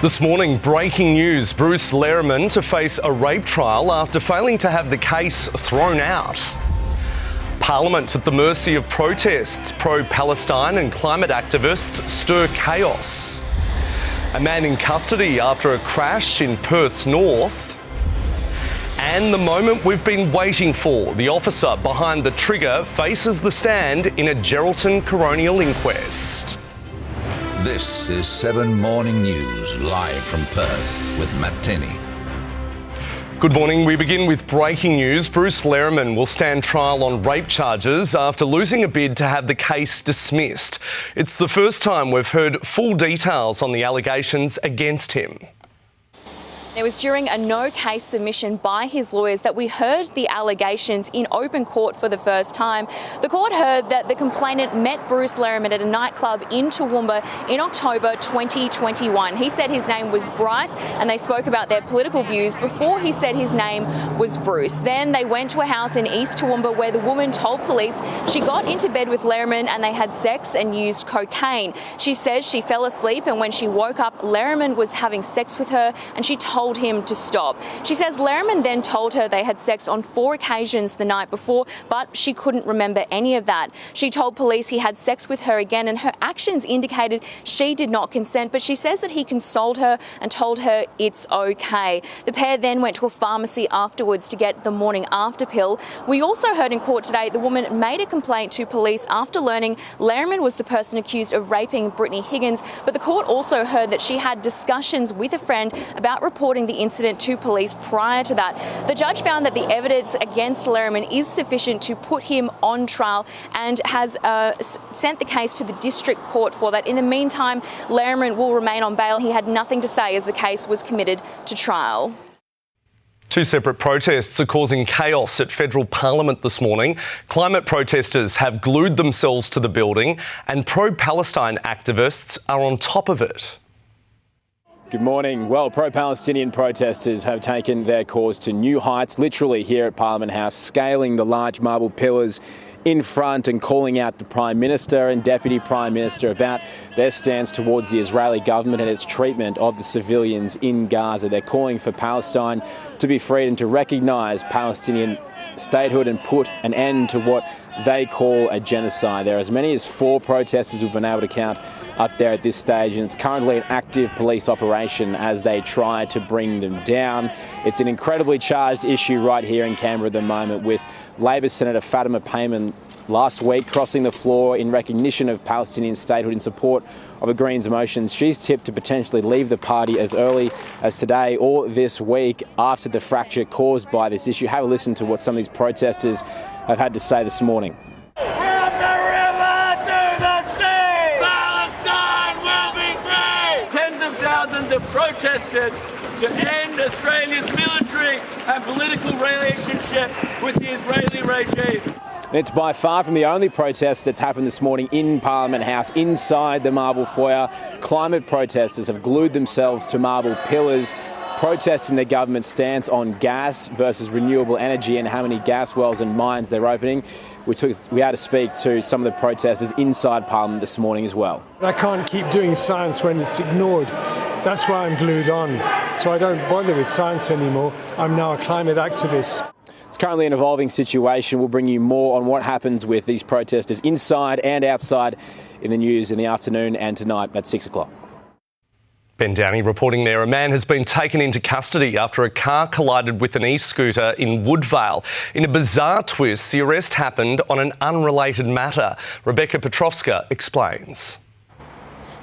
This morning, breaking news. Bruce Lamman to face a rape trial after failing to have the case thrown out. Parliament at the mercy of protests. Pro-Palestine and climate activists stir chaos. A man in custody after a crash in Perth's north. And the moment we've been waiting for. The officer behind the trigger faces the stand in a Geraldton coronial inquest. This is 7 Morning News, live from Perth with Tinney. Good morning. We begin with breaking news. Bruce Lamman will stand trial on rape charges after losing a bid to have the case dismissed. It's the first time we've heard full details on the allegations against him. It was during a no-case submission by his lawyers that we heard the allegations in open court for the first time. The court heard that the complainant met Bruce Lamman at a nightclub in Toowoomba in October 2021. He said his name was Bryce and they spoke about their political views before he said his name was Bruce. Then they went to a house in East Toowoomba where the woman told police she got into bed with Lamman and they had sex and used cocaine. She says she fell asleep and when she woke up, Lamman was having sex with her and she told him to stop. She says Lamman then told her they had sex on 4 occasions the night before, but she couldn't remember any of that. She told police he had sex with her again and her actions indicated she did not consent, but she says that he consoled her and told her it's okay. The pair then went to a pharmacy afterwards to get the morning after pill. We also heard in court today the woman made a complaint to police after learning Lamman was the person accused of raping Brittany Higgins, but the court also heard that she had discussions with a friend about reporting the incident to police prior to that. The judge found that the evidence against Lamman is sufficient to put him on trial and has sent the case to the district court for that. In the meantime, Lamman will remain on bail. He had nothing to say as the case was committed to trial. 2 separate protests are causing chaos at federal parliament this morning. Climate protesters have glued themselves to the building and pro-Palestine activists are on top of it. Good morning. Well, pro-Palestinian protesters have taken their cause to new heights, literally here at Parliament House, scaling the large marble pillars in front and calling out the Prime Minister and Deputy Prime Minister about their stance towards the Israeli government and its treatment of the civilians in Gaza. They're calling for Palestine to be freed and to recognise Palestinian statehood and put an end to what they call a genocide. There are as many as 4 protesters we've been able to count up there at this stage, and it's currently an active police operation as they try to bring them down. It's an incredibly charged issue right here in Canberra at the moment, with Labor Senator Fatima Payman last week crossing the floor in recognition of Palestinian statehood in support of the Greens motions. She's tipped to potentially leave the party as early as today or this week after the fracture caused by this issue. Have a listen to what some of these protesters have had to say this morning. Thousands have protested to end Australia's military and political relationship with the Israeli regime. It's by far from the only protest that's happened this morning in Parliament House, inside the marble foyer. Climate protesters have glued themselves to marble pillars, protesting the government's stance on gas versus renewable energy and how many gas wells and mines they're opening. We had to speak to some of the protesters inside Parliament this morning as well. I can't keep doing science when it's ignored. That's why I'm glued on. So I don't bother with science anymore. I'm now a climate activist. It's currently an evolving situation. We'll bring you more on what happens with these protesters inside and outside in the news in the afternoon and tonight at 6 o'clock. Ben Downey reporting there. A man has been taken into custody after a car collided with an e-scooter in Woodvale. In a bizarre twist, the arrest happened on an unrelated matter. Rebecca Petrovska explains.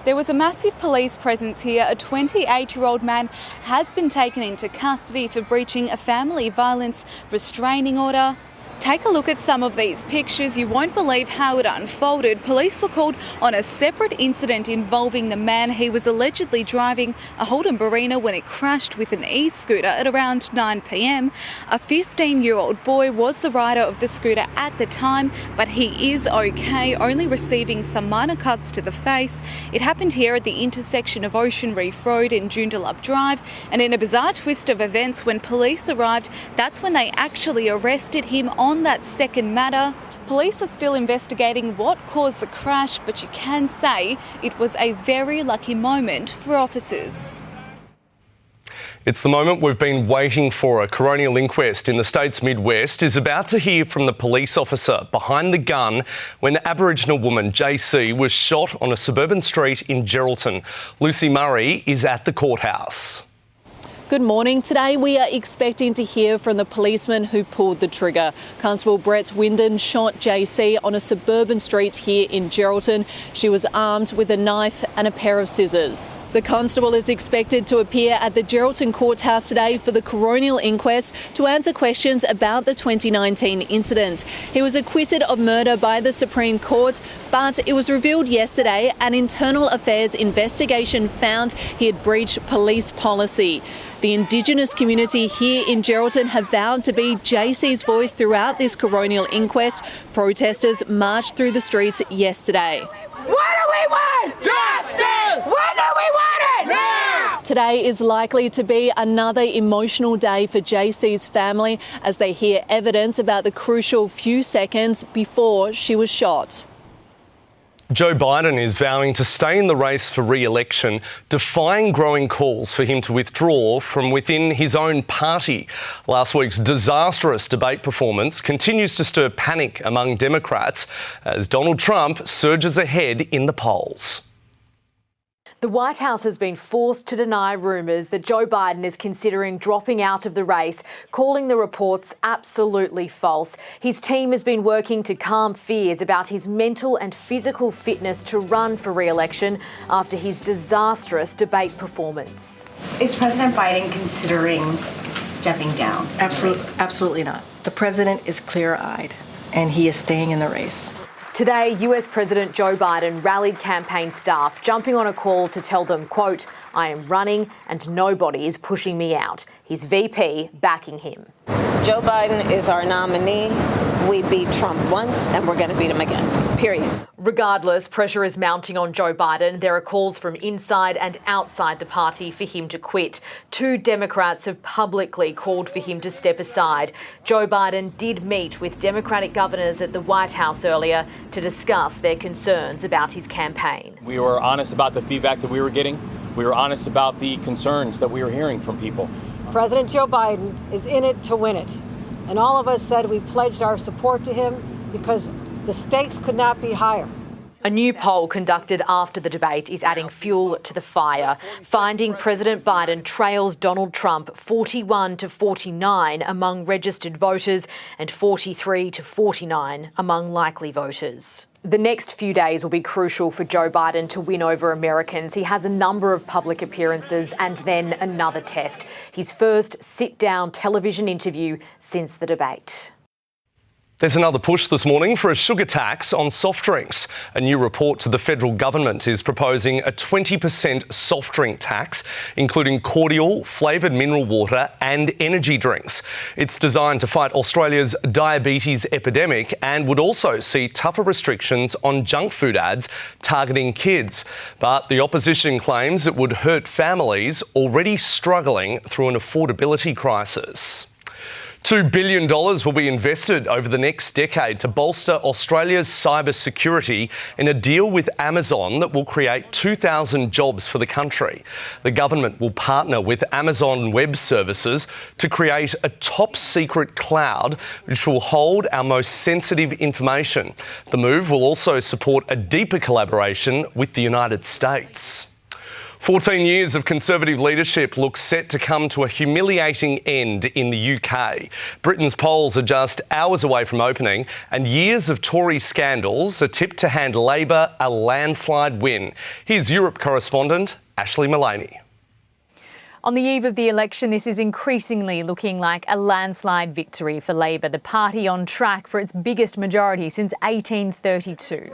There was a massive police presence here. A 28-year-old man has been taken into custody for breaching a family violence restraining order. Take a look at some of these pictures. You won't believe how it unfolded. Police were called on a separate incident involving the man. He was allegedly driving a Holden Barina when it crashed with an e-scooter at around 9 p.m. A 15-year-old boy was the rider of the scooter at the time, but he is okay, only receiving some minor cuts to the face. It happened here at the intersection of Ocean Reef Road and Joondalup Drive, and in a bizarre twist of events, when police arrived, that's when they actually arrested him on that second matter. Police are still investigating what caused the crash, but you can say it was a very lucky moment for officers. It's the moment we've been waiting for. A coronial inquest in the state's Midwest is about to hear from the police officer behind the gun when Aboriginal woman JC was shot on a suburban street in Geraldton. Lucy Murray is at the courthouse. Good morning. Today we are expecting to hear from the policeman who pulled the trigger. Constable Brett Winden shot JC on a suburban street here in Geraldton. She was armed with a knife and a pair of scissors. The constable is expected to appear at the Geraldton courthouse today for the coronial inquest to answer questions about the 2019 incident. He was acquitted of murder by the Supreme Court, but it was revealed yesterday an internal affairs investigation found he had breached police policy. The Indigenous community here in Geraldton have vowed to be JC's voice throughout this coronial inquest. Protesters marched through the streets yesterday. What do we want? Justice! When do we want it? Now! Today is likely to be another emotional day for JC's family as they hear evidence about the crucial few seconds before she was shot. Joe Biden is vowing to stay in the race for re-election, defying growing calls for him to withdraw from within his own party. Last week's disastrous debate performance continues to stir panic among Democrats as Donald Trump surges ahead in the polls. The White House has been forced to deny rumours that Joe Biden is considering dropping out of the race, calling the reports absolutely false. His team has been working to calm fears about his mental and physical fitness to run for re-election after his disastrous debate performance. Is President Biden considering stepping down? Absolutely not. The president is clear-eyed and he is staying in the race. Today, US President Joe Biden rallied campaign staff, jumping on a call to tell them, quote, "I am running and nobody is pushing me out." His VP backing him. Joe Biden is our nominee. We beat Trump once and we're going to beat him again, period. Regardless, pressure is mounting on Joe Biden. There are calls from inside and outside the party for him to quit. 2 Democrats have publicly called for him to step aside. Joe Biden did meet with Democratic governors at the White House earlier to discuss their concerns about his campaign. We were honest about the feedback that we were getting. We were honest about the concerns that we were hearing from people. President Joe Biden is in it to win it. And all of us said we pledged our support to him because the stakes could not be higher. A new poll conducted after the debate is adding fuel to the fire, finding President Biden trails Donald Trump 41 to 49 among registered voters and 43 to 49 among likely voters. The next few days will be crucial for Joe Biden to win over Americans. He has a number of public appearances and then another test, his first sit-down television interview since the debate. There's another push this morning for a sugar tax on soft drinks. A new report to the federal government is proposing a 20% soft drink tax, including cordial, flavoured mineral water and energy drinks. It's designed to fight Australia's diabetes epidemic and would also see tougher restrictions on junk food ads targeting kids. But the opposition claims it would hurt families already struggling through an affordability crisis. $2 billion will be invested over the next decade to bolster Australia's cyber security in a deal with Amazon that will create 2,000 jobs for the country. The government will partner with Amazon Web Services to create a top-secret cloud which will hold our most sensitive information. The move will also support a deeper collaboration with the United States. 14 years of Conservative leadership looks set to come to a humiliating end in the UK. Britain's polls are just hours away from opening, and years of Tory scandals are tipped to hand Labor a landslide win. Here's Europe correspondent Ashley Mullaney. On the eve of the election, this is increasingly looking like a landslide victory for Labor, the party on track for its biggest majority since 1832.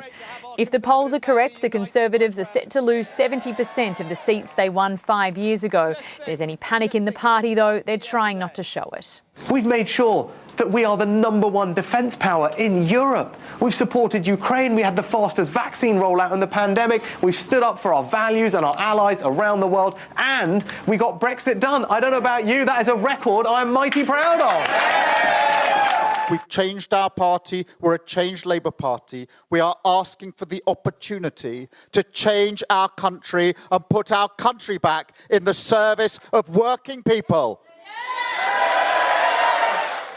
If the polls are correct, the Conservatives are set to lose 70% of the seats they won 5 years ago. If there's any panic in the party, though, they're trying not to show it. We've made sure that we are the #1 defence power in Europe. We've supported Ukraine. We had the fastest vaccine rollout in the pandemic. We've stood up for our values and our allies around the world. And we got Brexit done. I don't know about you, that is a record I'm mighty proud of. We've changed our party. We're a changed Labour Party. We are asking for the opportunity to change our country and put our country back in the service of working people.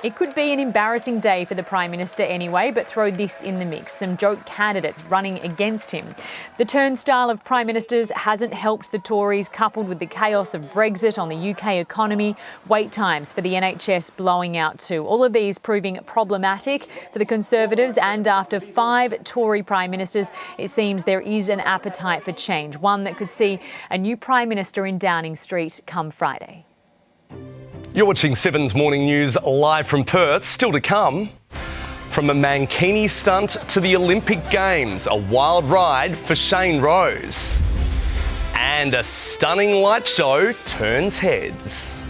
It could be an embarrassing day for the Prime Minister anyway, but throw this in the mix. Some joke candidates running against him. The turnstile of Prime Ministers hasn't helped the Tories, coupled with the chaos of Brexit on the UK economy, wait times for the NHS blowing out too. All of these proving problematic for the Conservatives, and after 5 Tory Prime Ministers, it seems there is an appetite for change, one that could see a new Prime Minister in Downing Street come Friday. You're watching 7's Morning News live from Perth. Still to come, from a mankini stunt to the Olympic Games, a wild ride for Shane Rose. And a stunning light show turns heads.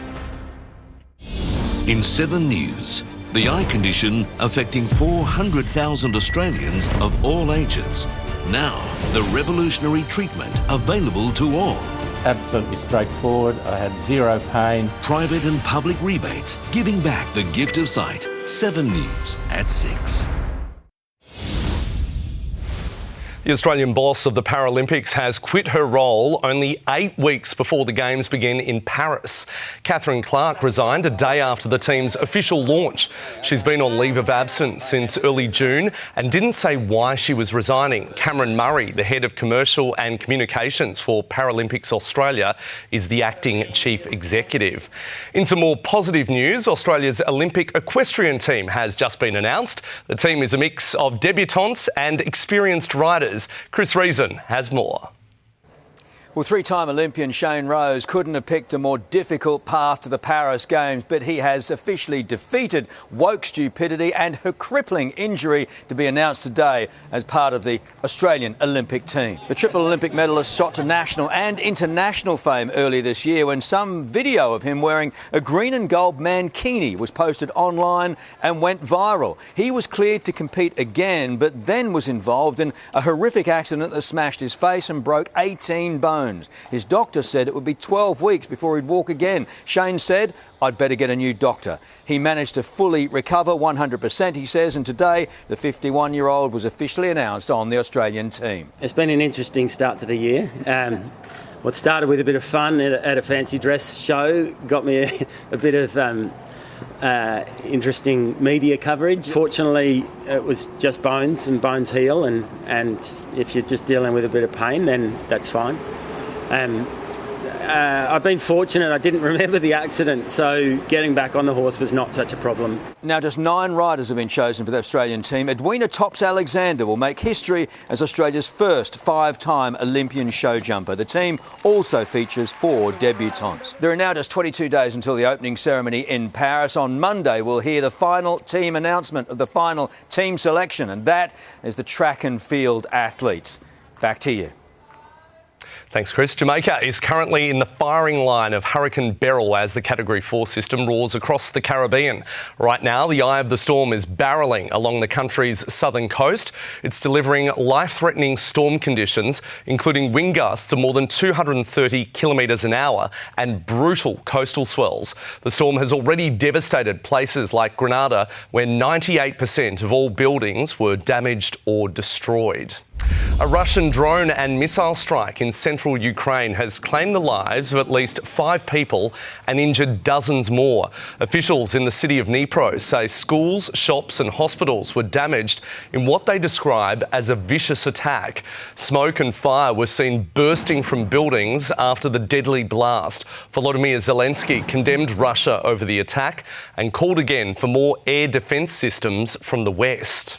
In 7 News, the eye condition affecting 400,000 Australians of all ages. Now, the revolutionary treatment available to all. Absolutely straightforward. I had zero pain. Private and public rebates, giving back the gift of sight. 7 News at 6. The Australian boss of the Paralympics has quit her role only 8 weeks before the Games begin in Paris. Katherine Clark resigned a day after the team's official launch. She's been on leave of absence since early June and didn't say why she was resigning. Cameron Murray, the head of commercial and communications for Paralympics Australia, is the acting chief executive. In some more positive news, Australia's Olympic equestrian team has just been announced. The team is a mix of debutantes and experienced riders. Chris Reason has more. Well, 3-time Olympian Shane Rose couldn't have picked a more difficult path to the Paris Games, but he has officially defeated woke stupidity and her crippling injury to be announced today as part of the Australian Olympic team. The triple Olympic medalist shot to national and international fame earlier this year when some video of him wearing a green and gold mankini was posted online and went viral. He was cleared to compete again, but then was involved in a horrific accident that smashed his face and broke 18 bones. His doctor said it would be 12 weeks before he'd walk again. Shane said, "I'd better get a new doctor." He managed to fully recover 100%, he says, and today the 51-year-old was officially announced on the Australian team. It's been an interesting start to the year. What started with a bit of fun at a fancy dress show got me a bit of interesting media coverage. Fortunately, it was just bones, and bones heal, and if you're just dealing with a bit of pain, then that's fine. I've been fortunate, I didn't remember the accident, so getting back on the horse was not such a problem. Now just 9 riders have been chosen for the Australian team. Edwina Tops-Alexander will make history as Australia's first 5-time Olympian show jumper. The team also features 4 debutantes. There are now just 22 days until the opening ceremony in Paris. On Monday we'll hear the final team announcement of the final team selection, and that is the track and field athletes. Back to you. Thanks, Chris. Jamaica is currently in the firing line of Hurricane Beryl as the Category 4 system roars across the Caribbean. Right now, the eye of the storm is barrelling along the country's southern coast. It's delivering life-threatening storm conditions, including wind gusts of more than 230 kilometres an hour and brutal coastal swells. The storm has already devastated places like Grenada, where 98% of all buildings were damaged or destroyed. A Russian drone and missile strike in central Ukraine has claimed the lives of at least 5 people and injured dozens more. Officials in the city of Dnipro say schools, shops and hospitals were damaged in what they describe as a vicious attack. Smoke and fire were seen bursting from buildings after the deadly blast. Volodymyr Zelensky condemned Russia over the attack and called again for more air defence systems from the West.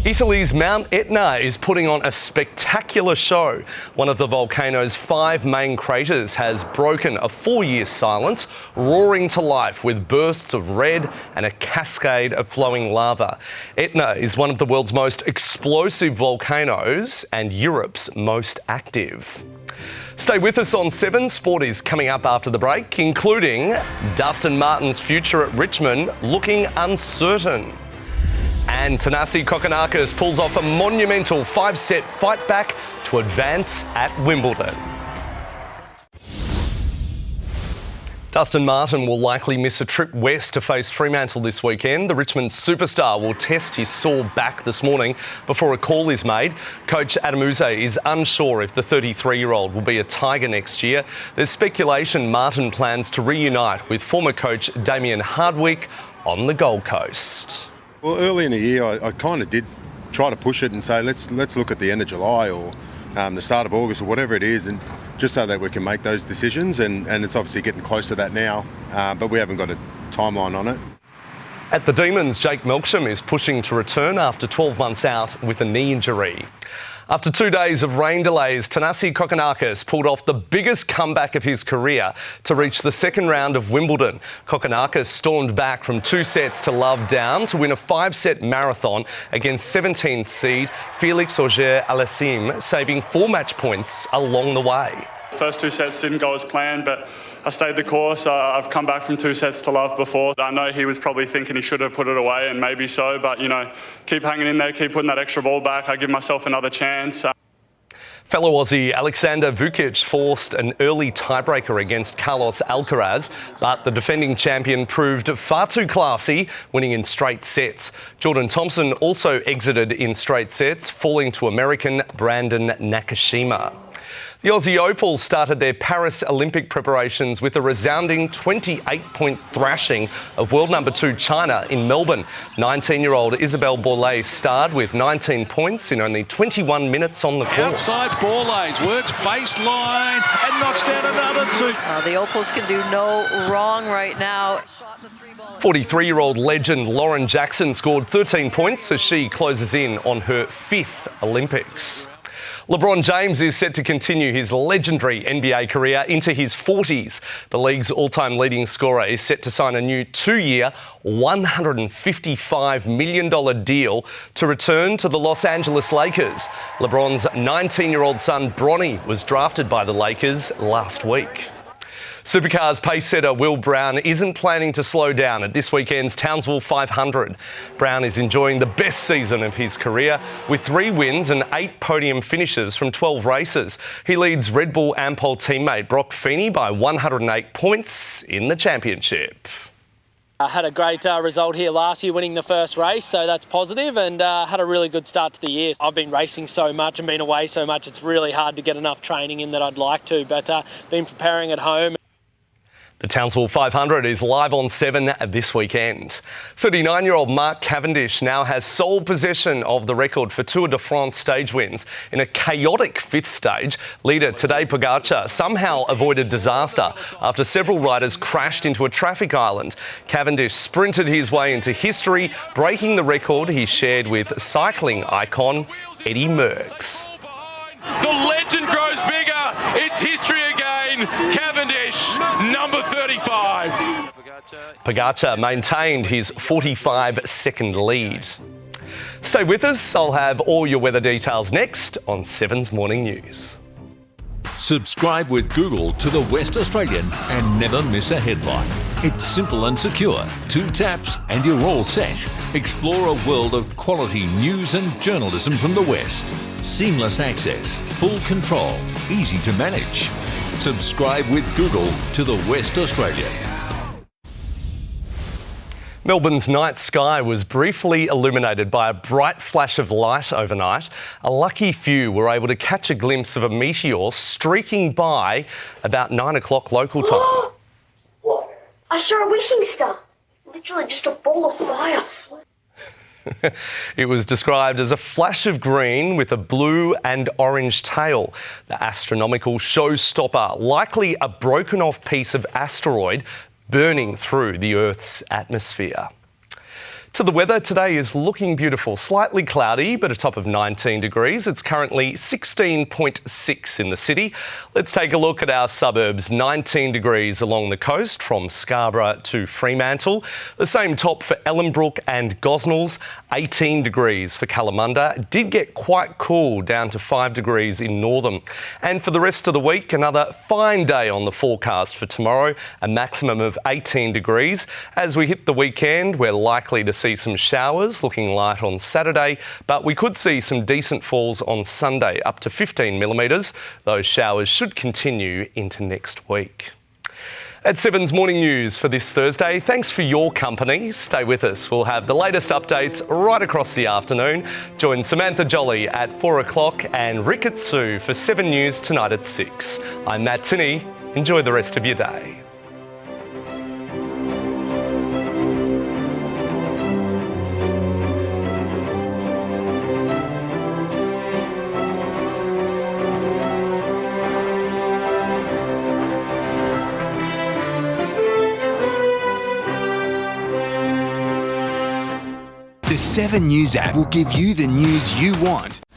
Italy's Mount Etna is putting on a spectacular show. One of the volcano's 5 main craters has broken a 4-year silence, roaring to life with bursts of red and a cascade of flowing lava. Etna is one of the world's most explosive volcanoes and Europe's most active. Stay with us on 7. Sport is coming up after the break, including Dustin Martin's future at Richmond looking uncertain. And Thanasi Kokkinakis pulls off a monumental 5-set fight back to advance at Wimbledon. Dustin Martin will likely miss a trip west to face Fremantle this weekend. The Richmond superstar will test his sore back this morning before a call is made. Coach Adam Uze is unsure if the 33-year-old will be a Tiger next year. There's speculation Martin plans to reunite with former coach Damien Hardwick on the Gold Coast. Well, early in the year, I kind of did try to push it and say, let's look at the end of July or the start of August or whatever it is, and just so that we can make those decisions, and it's obviously getting close to that now, but we haven't got a timeline on it. At the Demons, Jake Melksham is pushing to return after 12 months out with a knee injury. After 2 days of rain delays, Thanasi Kokkinakis pulled off the biggest comeback of his career to reach the second round of Wimbledon. Kokkinakis stormed back from 2-0 down to win a 5-set marathon against 17th seed Felix Auger-Aliassime, saving 4 match points along the way. First 2 sets didn't go as planned, but I stayed the course. I've come back from 2-0 before. I know he was probably thinking he should have put it away, and maybe so, but, you know, keep hanging in there, keep putting that extra ball back. I give myself another chance. Fellow Aussie Alexander Vukic forced an early tiebreaker against Carlos Alcaraz, but the defending champion proved far too classy, winning in straight sets. Jordan Thompson also exited in straight sets, falling to American Brandon Nakashima. The Aussie Opals started their Paris Olympic preparations with a resounding 28-point thrashing of world number 2 China in Melbourne. 19-year-old Isabelle Borlée starred with 19 points in only 21 minutes on the court. Outside Borlée works baseline and knocks down another 2. The Opals can do no wrong right now. 43-year-old legend Lauren Jackson scored 13 points as she closes in on her 5th Olympics. LeBron James is set to continue his legendary NBA career into his 40s. The league's all-time leading scorer is set to sign a new 2-year, $155 million deal to return to the Los Angeles Lakers. LeBron's 19-year-old son Bronny was drafted by the Lakers last week. Supercars pace setter Will Brown isn't planning to slow down at this weekend's Townsville 500. Brown is enjoying the best season of his career with 3 wins and 8 podium finishes from 12 races. He leads Red Bull Ampol teammate Brock Feeney by 108 points in the championship. I had a great result here last year, winning the first race, so that's positive, and had a really good start to the year. I've been racing so much and been away so much, it's really hard to get enough training in that I'd like to, but been preparing at home. The Townsville 500 is live on 7 this weekend. 39-year-old Mark Cavendish now has sole possession of the record for Tour de France stage wins. In a chaotic 5th stage, leader Tadej Pogacar somehow avoided disaster after several riders crashed into a traffic island. Cavendish sprinted his way into history, breaking the record he shared with cycling icon Eddie Merckx. The legend grows bigger. It's history again. Cavendish, number 35. Pogacar maintained his 45-second lead. Stay with us. I'll have all your weather details next on 7's Morning News. Subscribe with Google to The West Australian and never miss a headline. It's simple and secure. 2 taps and you're all set. Explore a world of quality news and journalism from the West. Seamless access, full control, easy to manage. Subscribe with Google to The West Australian. Melbourne's night sky was briefly illuminated by a bright flash of light overnight. A lucky few were able to catch a glimpse of a meteor streaking by about 9 o'clock local time. What? I saw a wishing star. Literally just a ball of fire. It was described as a flash of green with a blue and orange tail. The astronomical showstopper, likely a broken off piece of asteroid burning through the Earth's atmosphere. To the weather, today is looking beautiful. Slightly cloudy, but a top of 19 degrees. It's currently 16.6 in the city. Let's take a look at our suburbs. 19 degrees along the coast from Scarborough to Fremantle. The same top for Ellenbrook and Gosnells. 18 degrees for Kalamunda. It did get quite cool, down to 5 degrees in Northam. And for the rest of the week, another fine day on the forecast for tomorrow. A maximum of 18 degrees. As we hit the weekend, we're likely to see some showers, looking light on Saturday, but we could see some decent falls on Sunday, up to 15 millimetres. Those showers should continue into next week. At 7's Morning News for this Thursday. Thanks for your company. Stay with us. We'll have the latest updates right across the afternoon. Join Samantha Jolly at 4 o'clock and Rick at Sue for 7 News tonight at 6. I'm Matt Tinney. Enjoy the rest of your day. The 7 News app will give you the news you want.